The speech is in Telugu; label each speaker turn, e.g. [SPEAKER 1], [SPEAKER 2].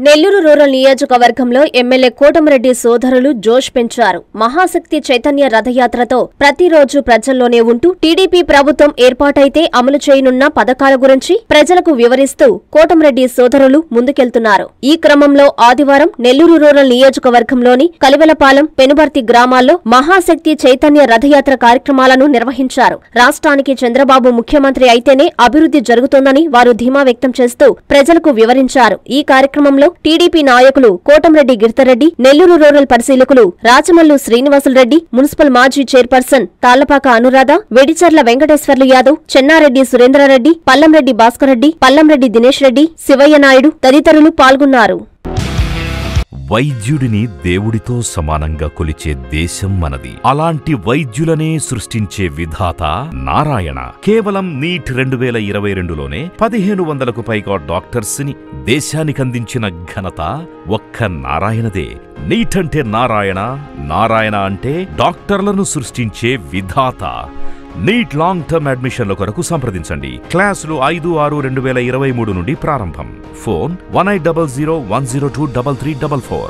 [SPEAKER 1] నెల్లూరు రూరల్ నియోజకవర్గంలో ఎమ్మెల్యే కోటమిరెడ్డి సోదరులు జోష్ పెంచారు. మహాశక్తి చైతన్య రథయాత్రతో ప్రతిరోజు ప్రజల్లోనే ఉంటూ టీడీపీ ప్రభుత్వం ఏర్పాటైతే అమలు చేయనున్న పథకాల గురించి ప్రజలకు వివరిస్తూ కోటమిరెడ్డి సోదరులు ముందుకెళ్తున్నారు. ఈ క్రమంలో ఆదివారం నెల్లూరు రూరల్ నియోజకవర్గంలోని కలివెలపాలెం, పెనుబర్తి గ్రామాల్లో మహాశక్తి చైతన్య రథయాత్ర కార్యక్రమాలను నిర్వహించారు. రాష్ట్రానికి చంద్రబాబు ముఖ్యమంత్రి అయితేనే అభివృద్ధి జరుగుతోందని వారు ధీమా వ్యక్తం చేస్తూ ప్రజలకు వివరించారు. ఈ కార్యక్రమంలో టీడీపీ నాయకులు కోటంరెడ్డి గిరిధర్రెడ్డి, నెల్లూరు రూరల్ పరిశీలకులు రాచమల్లు శ్రీనివాసులరెడ్డి, మున్సిపల్ మాజీ చైర్పర్సన్ తాళ్లపాక అనురాధ, వెడిచర్ల వెంకటేశ్వర్లు యాదవ్, చెన్నారెడ్డి సురేంద్రారెడ్డి, పల్లంరెడ్డి భాస్కర్రెడ్డి, పల్లంరెడ్డి దినేష్ రెడ్డి, శివయ్య నాయుడు తదితరులు పాల్గొన్నారు.
[SPEAKER 2] వైద్యుడిని దేవుడితో సమానంగా కొలిచే దేశం మనది. అలాంటి వైద్యులనే సృష్టించే విధాత నారాయణ. కేవలం నీట్ 2022లోనే 1500కు పైగా డాక్టర్స్ ని దేశానికందించిన ఘనత ఒక్క నారాయణదే. నీట్ అంటే నారాయణ, నారాయణ అంటే డాక్టర్లను సృష్టించే విధాత. నీట్ లాంగ్ టర్మ్ అడ్మిషన్ల కొరకు సంప్రదించండి. క్లాసులు 5/6/2023 నుండి ప్రారంభం. ఫోన్ 1800 102 3344.